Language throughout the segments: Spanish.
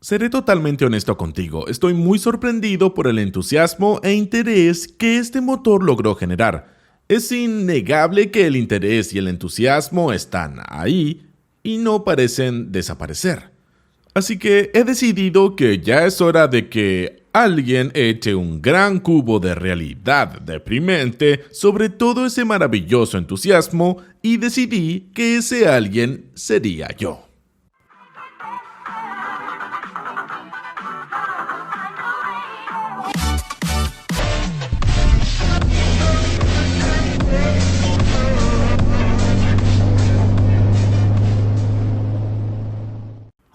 Seré totalmente honesto contigo, estoy muy sorprendido por el entusiasmo e interés que este motor logró generar. Es innegable que el interés y el entusiasmo están ahí y no parecen desaparecer. Así que he decidido que ya es hora de que alguien eche un gran cubo de realidad deprimente sobre todo ese maravilloso entusiasmo y decidí que ese alguien sería yo.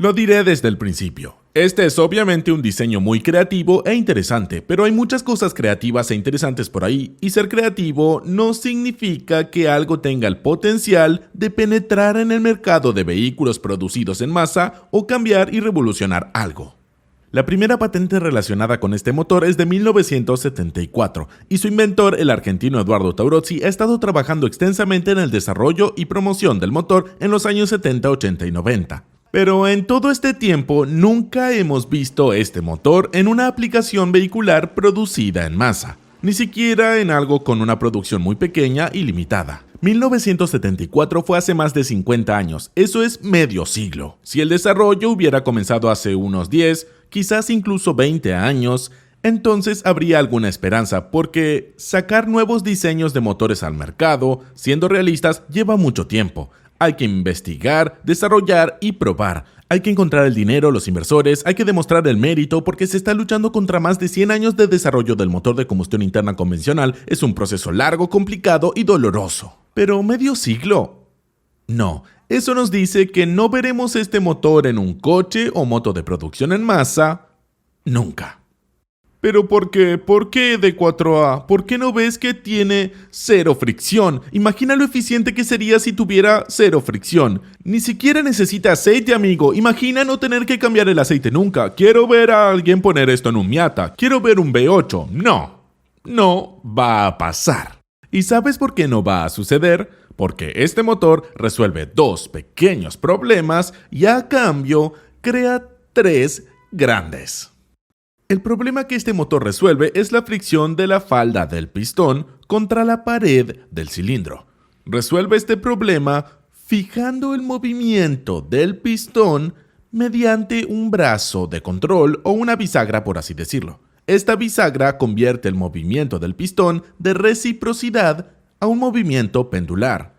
Lo diré desde el principio. Este es obviamente un diseño muy creativo e interesante, pero hay muchas cosas creativas e interesantes por ahí, y ser creativo no significa que algo tenga el potencial de penetrar en el mercado de vehículos producidos en masa o cambiar y revolucionar algo. La primera patente relacionada con este motor es de 1974 y su inventor, el argentino Eduardo Taurozzi, ha estado trabajando extensamente en el desarrollo y promoción del motor en los años 70, 80 y 90. Pero en todo este tiempo nunca hemos visto este motor en una aplicación vehicular producida en masa, ni siquiera en algo con una producción muy pequeña y limitada. 1974 fue hace más de 50 años, eso es medio siglo. Si el desarrollo hubiera comenzado hace unos 10, quizás incluso 20 años, entonces habría alguna esperanza, porque sacar nuevos diseños de motores al mercado, siendo realistas, lleva mucho tiempo. Hay que investigar, desarrollar y probar. Hay que encontrar el dinero, los inversores, hay que demostrar el mérito porque se está luchando contra más de 100 años de desarrollo del motor de combustión interna convencional. Es un proceso largo, complicado y doloroso. ¿Pero medio siglo? No, eso nos dice que no veremos este motor en un coche o moto de producción en masa nunca. ¿Pero por qué? ¿Por qué de 4A? ¿Por qué no ves que tiene cero fricción? Imagina lo eficiente que sería si tuviera cero fricción. Ni siquiera necesita aceite, amigo. Imagina no tener que cambiar el aceite nunca. Quiero ver a alguien poner esto en un Miata. Quiero ver un V8. No va a pasar. ¿Y sabes por qué no va a suceder? Porque este motor resuelve dos pequeños problemas y a cambio crea tres grandes. El problema que este motor resuelve es la fricción de la falda del pistón contra la pared del cilindro. Resuelve este problema fijando el movimiento del pistón mediante un brazo de control o una bisagra, por así decirlo. Esta bisagra convierte el movimiento del pistón de reciprocidad a un movimiento pendular,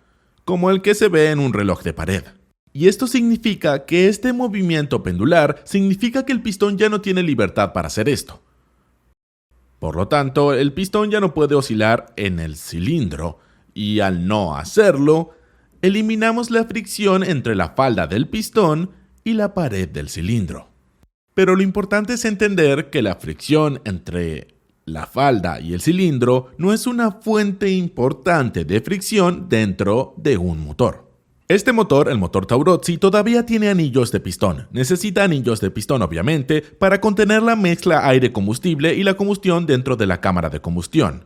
como el que se ve en un reloj de pared. Y esto significa que este movimiento pendular significa que el pistón ya no tiene libertad para hacer esto. Por lo tanto, el pistón ya no puede oscilar en el cilindro y al no hacerlo, eliminamos la fricción entre la falda del pistón y la pared del cilindro. Pero lo importante es entender que la fricción entre la falda y el cilindro no es una fuente importante de fricción dentro de un motor. Este motor, el motor Taurozzi, todavía tiene anillos de pistón. Necesita anillos de pistón, obviamente, para contener la mezcla aire-combustible y la combustión dentro de la cámara de combustión.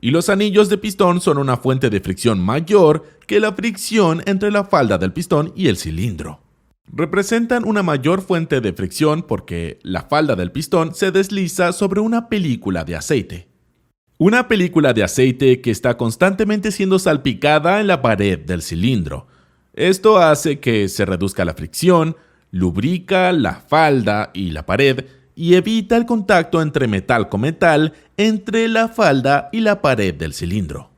Y los anillos de pistón son una fuente de fricción mayor que la fricción entre la falda del pistón y el cilindro. Representan una mayor fuente de fricción porque la falda del pistón se desliza sobre una película de aceite. Una película de aceite que está constantemente siendo salpicada en la pared del cilindro. Esto hace que se reduzca la fricción, lubrica la falda y la pared y evita el contacto entre metal con metal entre la falda y la pared del cilindro.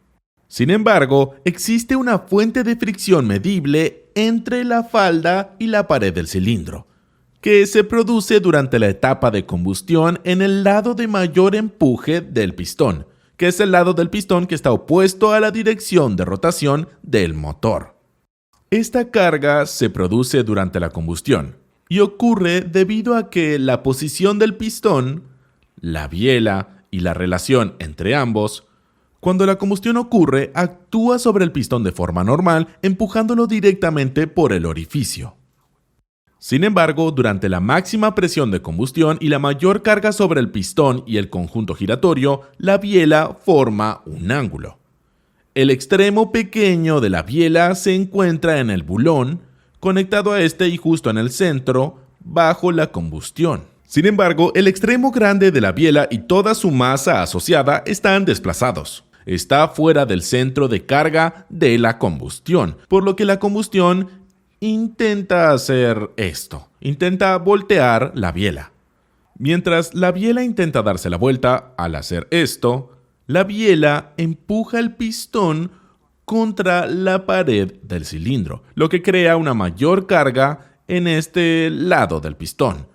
Sin embargo, existe una fuente de fricción medible entre la falda y la pared del cilindro, que se produce durante la etapa de combustión en el lado de mayor empuje del pistón, que es el lado del pistón que está opuesto a la dirección de rotación del motor. Esta carga se produce durante la combustión y ocurre debido a que la posición del pistón, la biela y la relación entre ambos, cuando la combustión ocurre, actúa sobre el pistón de forma normal, empujándolo directamente por el orificio. Sin embargo, durante la máxima presión de combustión y la mayor carga sobre el pistón y el conjunto giratorio, la biela forma un ángulo. El extremo pequeño de la biela se encuentra en el bulón, conectado a este y justo en el centro bajo la combustión. Sin embargo, el extremo grande de la biela y toda su masa asociada están desplazados. Está fuera del centro de carga de la combustión, por lo que la combustión intenta hacer esto, intenta voltear la biela. Mientras la biela intenta darse la vuelta, al hacer esto, la biela empuja el pistón contra la pared del cilindro, lo que crea una mayor carga en este lado del pistón.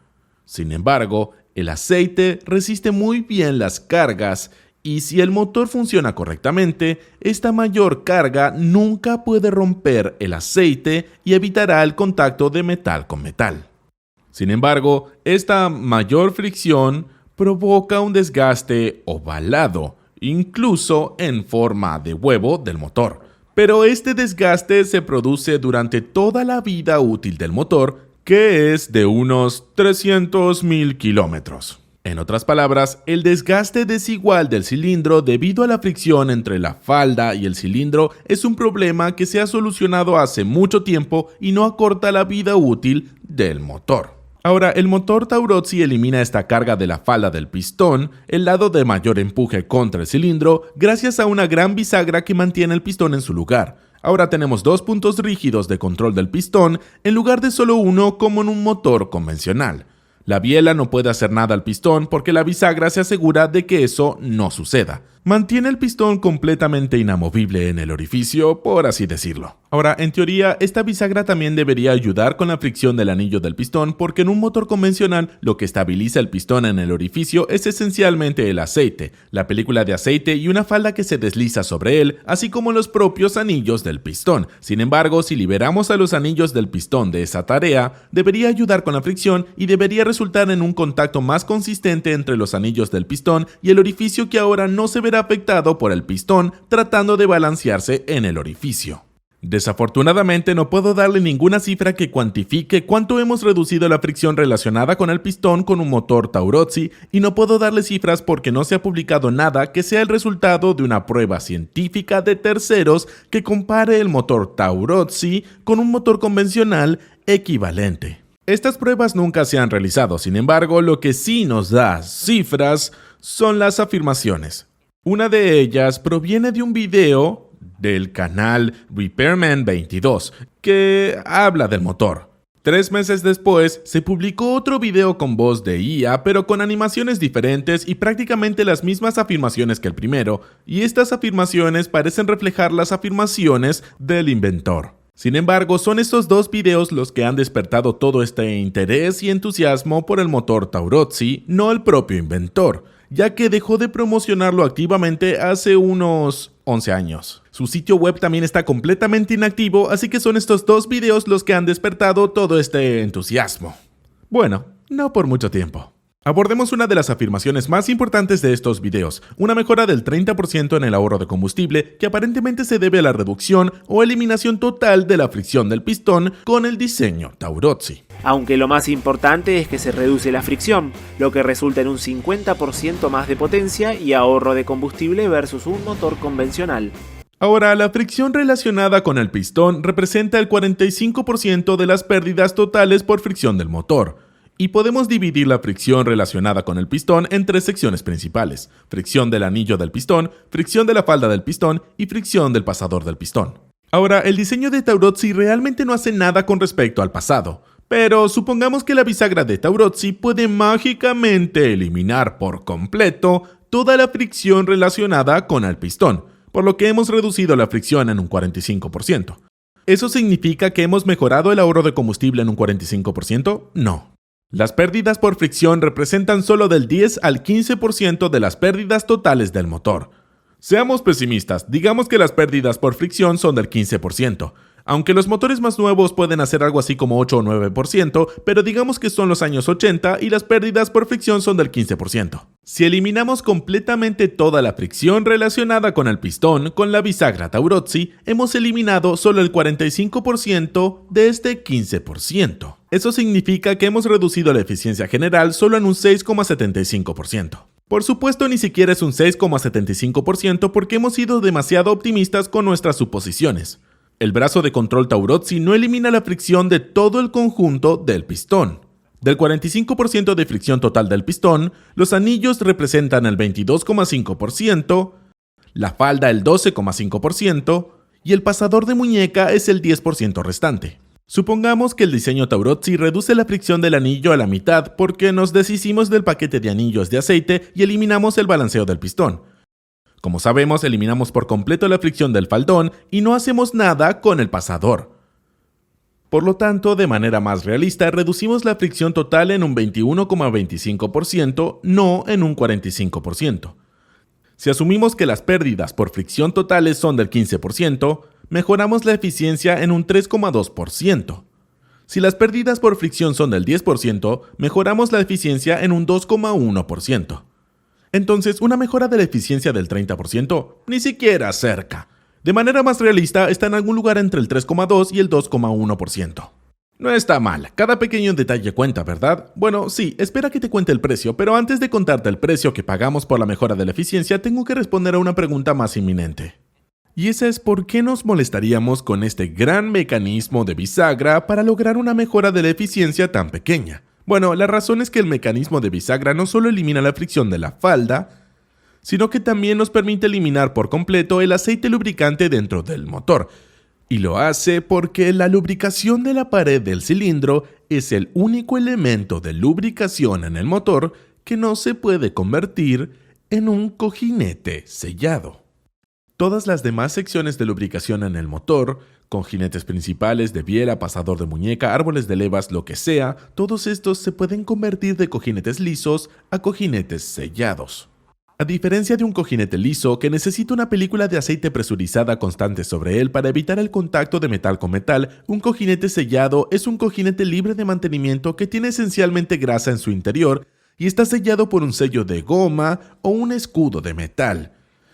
Sin embargo, el aceite resiste muy bien las cargas y si el motor funciona correctamente, esta mayor carga nunca puede romper el aceite y evitará el contacto de metal con metal. Sin embargo, esta mayor fricción provoca un desgaste ovalado, incluso en forma de huevo del motor. Pero este desgaste se produce durante toda la vida útil del motor, que es de unos 300.000 kilómetros. En otras palabras, el desgaste desigual del cilindro debido a la fricción entre la falda y el cilindro es un problema que se ha solucionado hace mucho tiempo y no acorta la vida útil del motor. Ahora, el motor Taurozzi elimina esta carga de la falda del pistón, el lado de mayor empuje contra el cilindro, gracias a una gran bisagra que mantiene el pistón en su lugar. Ahora tenemos dos puntos rígidos de control del pistón en lugar de solo uno como en un motor convencional. La biela no puede hacer nada al pistón porque la bisagra se asegura de que eso no suceda. Mantiene el pistón completamente inamovible en el orificio, por así decirlo. Ahora, en teoría, esta bisagra también debería ayudar con la fricción del anillo del pistón porque en un motor convencional lo que estabiliza el pistón en el orificio es esencialmente el aceite, la película de aceite y una falda que se desliza sobre él, así como los propios anillos del pistón. Sin embargo, si liberamos a los anillos del pistón de esa tarea, debería ayudar con la fricción y debería resultar en un contacto más consistente entre los anillos del pistón y el orificio que ahora no se verá afectado por el pistón tratando de balancearse en el orificio. Desafortunadamente no puedo darle ninguna cifra que cuantifique cuánto hemos reducido la fricción relacionada con el pistón con un motor Taurozzi y no puedo darle cifras porque no se ha publicado nada que sea el resultado de una prueba científica de terceros que compare el motor Taurozzi con un motor convencional equivalente. Estas pruebas nunca se han realizado, sin embargo, lo que sí nos da cifras son las afirmaciones. Una de ellas proviene de un video del canal Repairman 22 que habla del motor. 3 meses después se publicó otro video con voz de IA pero con animaciones diferentes y prácticamente las mismas afirmaciones que el primero, y estas afirmaciones parecen reflejar las afirmaciones del inventor. Sin embargo, son estos dos videos los que han despertado todo este interés y entusiasmo por el motor Taurozzi, no el propio inventor, ya que dejó de promocionarlo activamente hace unos 11 años. Su sitio web también está completamente inactivo, así que son estos dos videos los que han despertado todo este entusiasmo. Bueno, no por mucho tiempo. Abordemos una de las afirmaciones más importantes de estos videos, una mejora del 30% en el ahorro de combustible que aparentemente se debe a la reducción o eliminación total de la fricción del pistón con el diseño Taurozzi. Aunque lo más importante es que se reduce la fricción, lo que resulta en un 50% más de potencia y ahorro de combustible versus un motor convencional. Ahora, la fricción relacionada con el pistón representa el 45% de las pérdidas totales por fricción del motor. Y podemos dividir la fricción relacionada con el pistón en 3 secciones principales: fricción del anillo del pistón, fricción de la falda del pistón y fricción del pasador del pistón. Ahora, el diseño de Taurozzi realmente no hace nada con respecto al pasado, pero supongamos que la bisagra de Taurozzi puede mágicamente eliminar por completo toda la fricción relacionada con el pistón, por lo que hemos reducido la fricción en un 45%. ¿Eso significa que hemos mejorado el ahorro de combustible en un 45%? No. Las pérdidas por fricción representan solo del 10 al 15% de las pérdidas totales del motor. Seamos pesimistas, digamos que las pérdidas por fricción son del 15%, aunque los motores más nuevos pueden hacer algo así como 8 o 9%, pero digamos que son los años 80 y las pérdidas por fricción son del 15%. Si eliminamos completamente toda la fricción relacionada con el pistón con la bisagra Taurozzi, hemos eliminado solo el 45% de este 15%. Eso significa que hemos reducido la eficiencia general solo en un 6,75%. Por supuesto, ni siquiera es un 6,75% porque hemos sido demasiado optimistas con nuestras suposiciones. El brazo de control Taurozzi no elimina la fricción de todo el conjunto del pistón. Del 45% de fricción total del pistón, los anillos representan el 22,5%, la falda el 12,5% y el pasador de muñeca es el 10% restante. Supongamos que el diseño Taurozzi reduce la fricción del anillo a la mitad porque nos deshicimos del paquete de anillos de aceite y eliminamos el balanceo del pistón. Como sabemos, eliminamos por completo la fricción del faldón y no hacemos nada con el pasador. Por lo tanto, de manera más realista, reducimos la fricción total en un 21,25%, no en un 45%. Si asumimos que las pérdidas por fricción totales son del 15%, mejoramos la eficiencia en un 3,2%. Si las pérdidas por fricción son del 10%, mejoramos la eficiencia en un 2,1%. Entonces, una mejora de la eficiencia del 30%, ni siquiera cerca. De manera más realista, está en algún lugar entre el 3,2 y el 2,1%. No está mal, cada pequeño detalle cuenta, ¿verdad? Bueno, sí, espera que te cuente el precio, pero antes de contarte el precio que pagamos por la mejora de la eficiencia, tengo que responder a una pregunta más inminente. Y esa es ¿por qué nos molestaríamos con este gran mecanismo de bisagra para lograr una mejora de la eficiencia tan pequeña? Bueno, la razón es que el mecanismo de bisagra no solo elimina la fricción de la falda, sino que también nos permite eliminar por completo el aceite lubricante dentro del motor. Y lo hace porque la lubricación de la pared del cilindro es el único elemento de lubricación en el motor que no se puede convertir en un cojinete sellado. Todas las demás secciones de lubricación en el motor, cojinetes principales, de biela, pasador de muñeca, árboles de levas, lo que sea, todos estos se pueden convertir de cojinetes lisos a cojinetes sellados. A diferencia de un cojinete liso que necesita una película de aceite presurizada constante sobre él para evitar el contacto de metal con metal, un cojinete sellado es un cojinete libre de mantenimiento que tiene esencialmente grasa en su interior y está sellado por un sello de goma o un escudo de metal.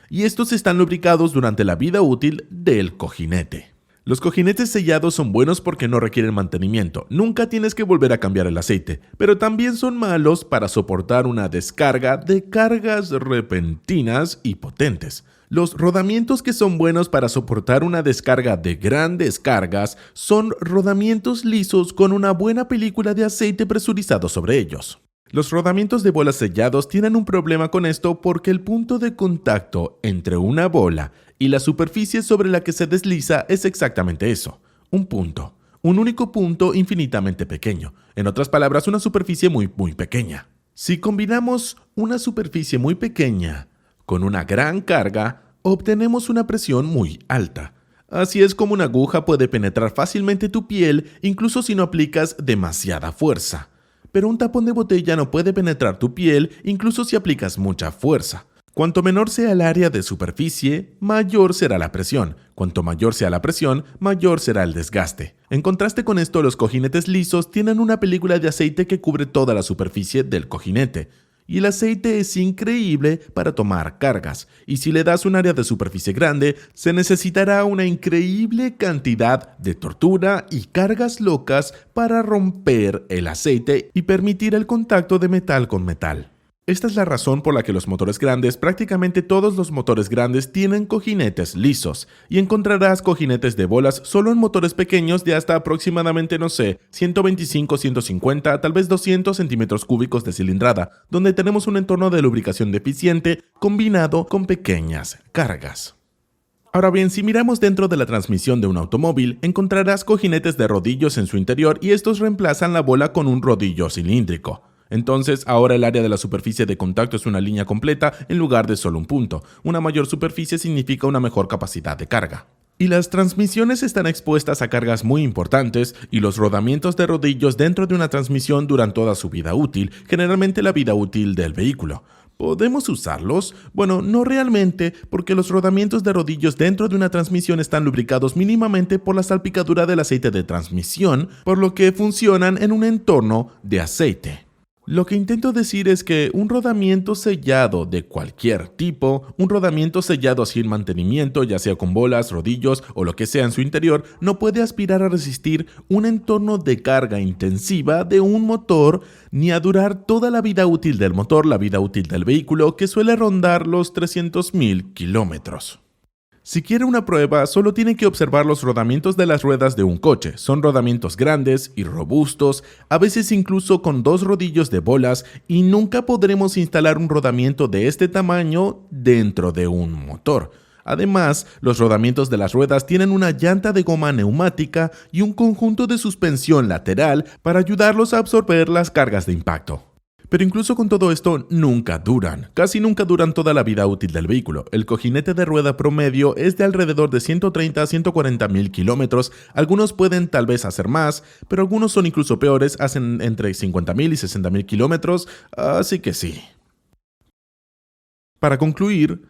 Y estos están lubricados durante la vida útil del cojinete. Los cojinetes sellados son buenos porque no requieren mantenimiento, nunca tienes que volver a cambiar el aceite, pero también son malos para soportar una descarga de cargas repentinas y potentes. Los rodamientos que son buenos para soportar una descarga de grandes cargas son rodamientos lisos con una buena película de aceite presurizado sobre ellos. Los rodamientos de bolas sellados tienen un problema con esto porque el punto de contacto entre una bola y la superficie sobre la que se desliza es exactamente eso, un punto, un único punto infinitamente pequeño, en otras palabras, una superficie muy pequeña. Si combinamos una superficie muy pequeña con una gran carga, obtenemos una presión muy alta. Así es como una aguja puede penetrar fácilmente tu piel, incluso si no aplicas demasiada fuerza. Pero un tapón de botella no puede penetrar tu piel, incluso si aplicas mucha fuerza. Cuanto menor sea el área de superficie, mayor será la presión. Cuanto mayor sea la presión, mayor será el desgaste. En contraste con esto, los cojinetes lisos tienen una película de aceite que cubre toda la superficie del cojinete. Y el aceite es increíble para tomar cargas. Y si le das un área de superficie grande, se necesitará una increíble cantidad de tortura y cargas locas para romper el aceite y permitir el contacto de metal con metal. Esta es la razón por la que los motores grandes, prácticamente todos los motores grandes tienen cojinetes lisos, y encontrarás cojinetes de bolas solo en motores pequeños de hasta aproximadamente, 125, 150, tal vez 200 centímetros cúbicos de cilindrada, donde tenemos un entorno de lubricación deficiente combinado con pequeñas cargas. Ahora bien, si miramos dentro de la transmisión de un automóvil, encontrarás cojinetes de rodillos en su interior y estos reemplazan la bola con un rodillo cilíndrico. Entonces, ahora el área de la superficie de contacto es una línea completa en lugar de solo un punto. Una mayor superficie significa una mejor capacidad de carga. Y las transmisiones están expuestas a cargas muy importantes y los rodamientos de rodillos dentro de una transmisión duran toda su vida útil, generalmente la vida útil del vehículo. ¿Podemos usarlos? Bueno, no realmente, porque los rodamientos de rodillos dentro de una transmisión están lubricados mínimamente por la salpicadura del aceite de transmisión, por lo que funcionan en un entorno de aceite. Lo que intento decir es que un rodamiento sellado de cualquier tipo, un rodamiento sellado sin mantenimiento, ya sea con bolas, rodillos o lo que sea en su interior, no puede aspirar a resistir un entorno de carga intensiva de un motor ni a durar toda la vida útil del motor, la vida útil del vehículo, que suele rondar los 300.000 kilómetros. Si quiere una prueba, solo tiene que observar los rodamientos de las ruedas de un coche. Son rodamientos grandes y robustos, a veces incluso con 2 rodillos de bolas, y nunca podremos instalar un rodamiento de este tamaño dentro de un motor. Además, los rodamientos de las ruedas tienen una llanta de goma neumática y un conjunto de suspensión lateral para ayudarlos a absorber las cargas de impacto. Pero incluso con todo esto, nunca duran. Casi nunca duran toda la vida útil del vehículo. El cojinete de rueda promedio es de alrededor de 130 a 140 mil kilómetros. Algunos pueden tal vez hacer más, pero algunos son incluso peores, hacen entre 50 mil y 60 mil kilómetros, así que sí. Para concluir,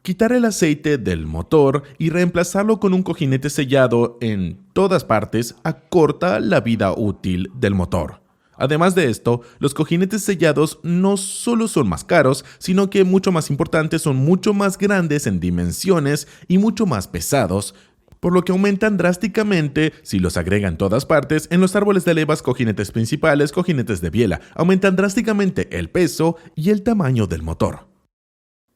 quitar el aceite del motor y reemplazarlo con un cojinete sellado en todas partes acorta la vida útil del motor. Además de esto, los cojinetes sellados no solo son más caros, sino que mucho más importante, son mucho más grandes en dimensiones y mucho más pesados, por lo que aumentan drásticamente si los agregan en todas partes. En los árboles de levas, cojinetes principales, cojinetes de biela, aumentan drásticamente el peso y el tamaño del motor.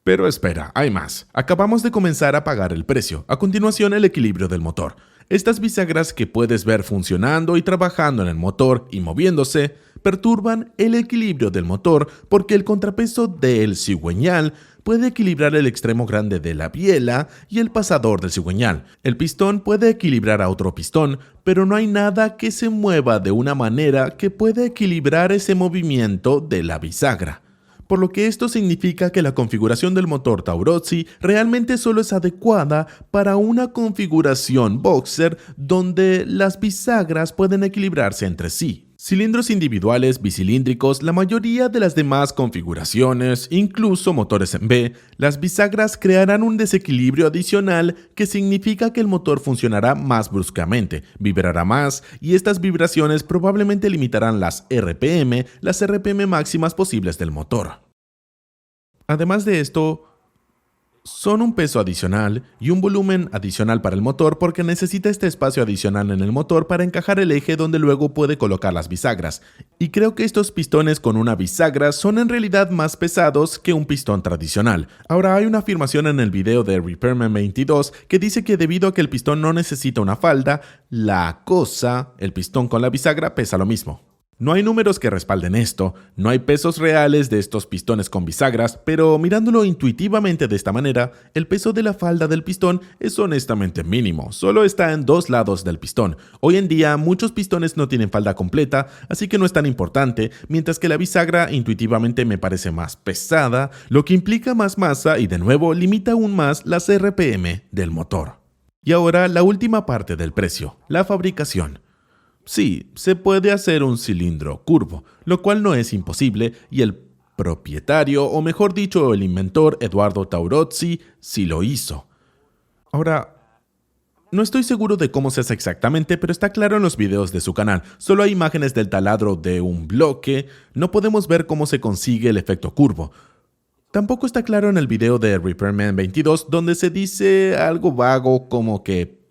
Pero espera, hay más. Acabamos de comenzar a pagar el precio. A continuación, el equilibrio del motor. Estas bisagras que puedes ver funcionando y trabajando en el motor y moviéndose perturban el equilibrio del motor porque el contrapeso del cigüeñal puede equilibrar el extremo grande de la biela y el pasador del cigüeñal. El pistón puede equilibrar a otro pistón, pero no hay nada que se mueva de una manera que pueda equilibrar ese movimiento de la bisagra. Por lo que esto significa que la configuración del motor Taurozzi realmente solo es adecuada para una configuración boxer donde las bisagras pueden equilibrarse entre sí. Cilindros individuales bicilíndricos, la mayoría de las demás configuraciones, incluso motores en B, las bisagras crearán un desequilibrio adicional que significa que el motor funcionará más bruscamente, vibrará más y estas vibraciones probablemente limitarán las RPM máximas posibles del motor. Además de esto, son un peso adicional y un volumen adicional para el motor porque necesita este espacio adicional en el motor para encajar el eje donde luego puede colocar las bisagras. Y creo que estos pistones con una bisagra son en realidad más pesados que un pistón tradicional. Ahora, hay una afirmación en el video de Repairman 22 que dice que debido a que el pistón no necesita una falda, el pistón con la bisagra pesa lo mismo. No hay números que respalden esto, no hay pesos reales de estos pistones con bisagras, pero mirándolo intuitivamente de esta manera, el peso de la falda del pistón es honestamente mínimo, solo está en 2 lados del pistón. Hoy en día muchos pistones no tienen falda completa, así que no es tan importante, mientras que la bisagra intuitivamente me parece más pesada, lo que implica más masa y de nuevo limita aún más las RPM del motor. Y ahora la última parte del precio, la fabricación. Sí, se puede hacer un cilindro curvo, lo cual no es imposible, y el propietario, o mejor dicho, el inventor Eduardo Taurozzi, sí lo hizo. Ahora, no estoy seguro de cómo se hace exactamente, pero está claro en los videos de su canal. Solo hay imágenes del taladro de un bloque, no podemos ver cómo se consigue el efecto curvo. Tampoco está claro en el video de Repairman 22, donde se dice algo vago como que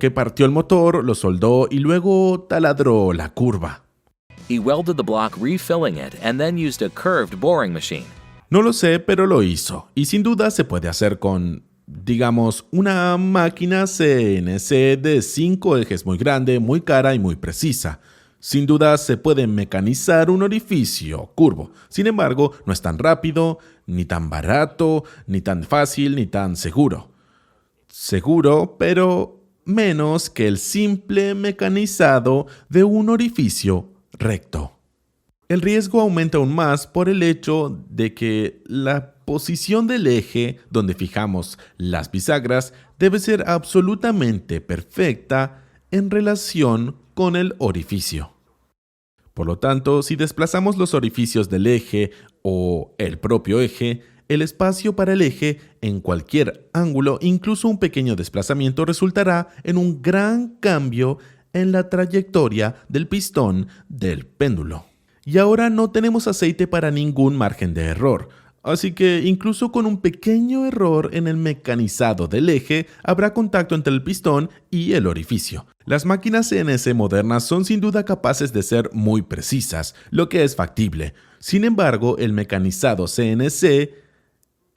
partió el motor, lo soldó y luego taladró la curva. He welded the block, refilling it, and then used a curved boring machine. No lo sé, pero lo hizo. Y sin duda se puede hacer con, digamos, una máquina CNC de 5 ejes muy grande, muy cara y muy precisa. Sin duda se puede mecanizar un orificio curvo. Sin embargo, no es tan rápido, ni tan barato, ni tan fácil, ni tan seguro. Seguro, pero menos que el simple mecanizado de un orificio recto. El riesgo aumenta aún más por el hecho de que la posición del eje donde fijamos las bisagras debe ser absolutamente perfecta en relación con el orificio. Por lo tanto, si desplazamos los orificios del eje o el propio eje, el espacio para el eje en cualquier ángulo, incluso un pequeño desplazamiento, resultará en un gran cambio en la trayectoria del pistón del péndulo. Y ahora no tenemos aceite para ningún margen de error, así que incluso con un pequeño error en el mecanizado del eje, habrá contacto entre el pistón y el orificio. Las máquinas CNC modernas son sin duda capaces de ser muy precisas, lo que es factible. Sin embargo, el mecanizado CNC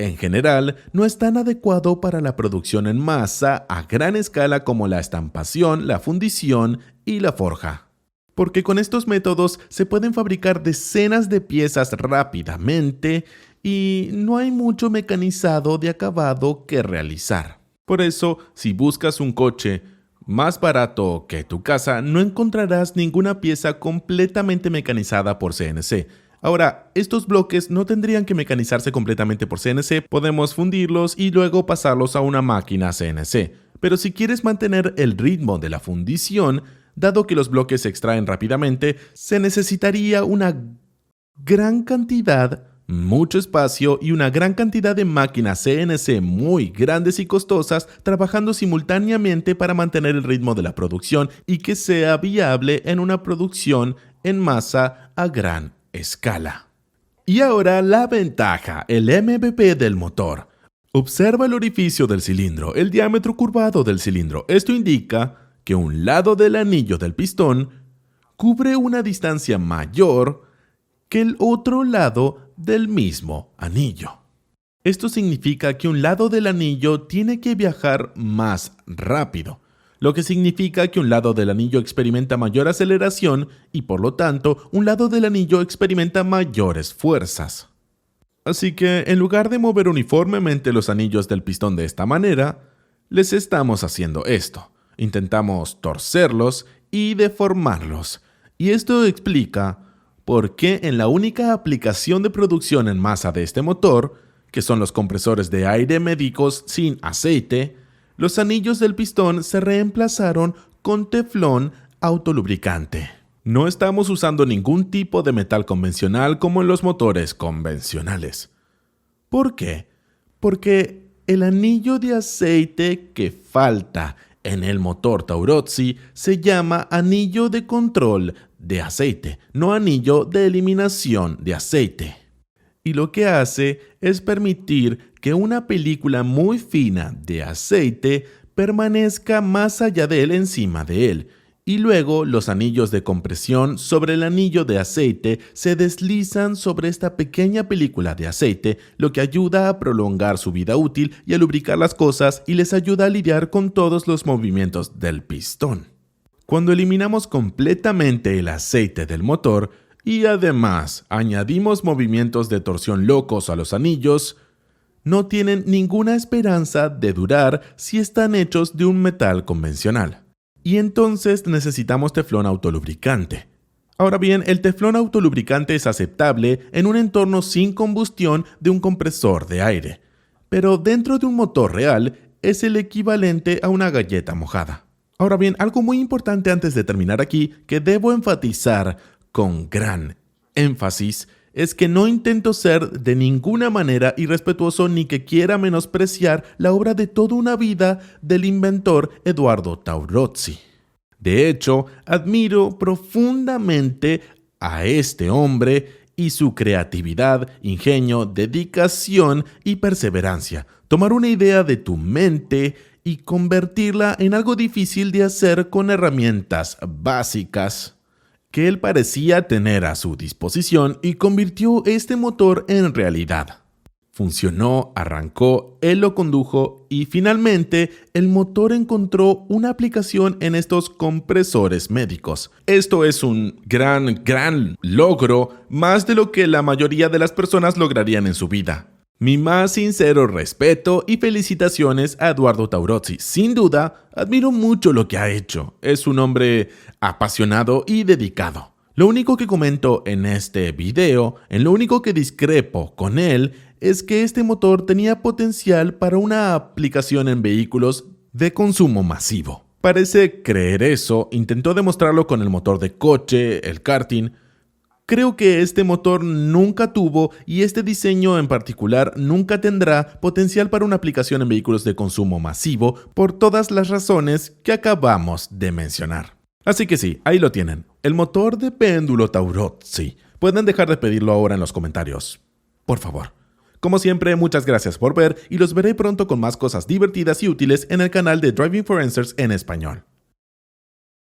En general, no es tan adecuado para la producción en masa a gran escala como la estampación, la fundición y la forja. Porque con estos métodos se pueden fabricar decenas de piezas rápidamente y no hay mucho mecanizado de acabado que realizar. Por eso, si buscas un coche más barato que tu casa, no encontrarás ninguna pieza completamente mecanizada por CNC. Ahora, estos bloques no tendrían que mecanizarse completamente por CNC, podemos fundirlos y luego pasarlos a una máquina CNC. Pero si quieres mantener el ritmo de la fundición, dado que los bloques se extraen rápidamente, se necesitaría una gran cantidad, mucho espacio y una gran cantidad de máquinas CNC muy grandes y costosas trabajando simultáneamente para mantener el ritmo de la producción y que sea viable en una producción en masa a gran escala. Y ahora la ventaja, el MVP del motor. Observa el orificio del cilindro, el diámetro curvado del cilindro. Esto indica que un lado del anillo del pistón cubre una distancia mayor que el otro lado del mismo anillo. Esto significa que un lado del anillo tiene que viajar más rápido, lo que significa que un lado del anillo experimenta mayor aceleración y por lo tanto un lado del anillo experimenta mayores fuerzas. Así que en lugar de mover uniformemente los anillos del pistón de esta manera, les estamos haciendo esto. Intentamos torcerlos y deformarlos. Y esto explica por qué en la única aplicación de producción en masa de este motor, que son los compresores de aire médicos sin aceite, los anillos del pistón se reemplazaron con teflón autolubricante. No estamos usando ningún tipo de metal convencional como en los motores convencionales. ¿Por qué? Porque el anillo de aceite que falta en el motor Taurozzi se llama anillo de control de aceite, no anillo de eliminación de aceite. Y lo que hace es permitir que una película muy fina de aceite permanezca más allá de él, encima de él, y luego los anillos de compresión sobre el anillo de aceite se deslizan sobre esta pequeña película de aceite, lo que ayuda a prolongar su vida útil y a lubricar las cosas y les ayuda a lidiar con todos los movimientos del pistón. Cuando eliminamos completamente el aceite del motor y además añadimos movimientos de torsión locos a los anillos, no tienen ninguna esperanza de durar si están hechos de un metal convencional. Y entonces necesitamos teflón autolubricante. Ahora bien, el teflón autolubricante es aceptable en un entorno sin combustión de un compresor de aire, pero dentro de un motor real es el equivalente a una galleta mojada. Ahora bien, algo muy importante antes de terminar aquí, que debo enfatizar con gran énfasis, es que no intento ser de ninguna manera irrespetuoso ni que quiera menospreciar la obra de toda una vida del inventor Eduardo Taurozzi. De hecho, admiro profundamente a este hombre y su creatividad, ingenio, dedicación y perseverancia. Tomar una idea de tu mente y convertirla en algo difícil de hacer con herramientas básicas que él parecía tener a su disposición y convirtió este motor en realidad. Funcionó, arrancó, él lo condujo y finalmente el motor encontró una aplicación en estos compresores médicos. Esto es un gran logro, más de lo que la mayoría de las personas lograrían en su vida. Mi más sincero respeto y felicitaciones a Eduardo Taurozzi. Sin duda, admiro mucho lo que ha hecho. Es un hombre apasionado y dedicado. Lo único que comento en este video, en lo único que discrepo con él, es que este motor tenía potencial para una aplicación en vehículos de consumo masivo. Parece creer eso, intentó demostrarlo con el motor de coche, el karting. Creo que este motor nunca tuvo, y este diseño en particular nunca tendrá potencial para una aplicación en vehículos de consumo masivo por todas las razones que acabamos de mencionar. Así que sí, ahí lo tienen, el motor de péndulo Taurozzi. Pueden dejar de pedirlo ahora en los comentarios, por favor. Como siempre, muchas gracias por ver y los veré pronto con más cosas divertidas y útiles en el canal de Driving for Answers en español.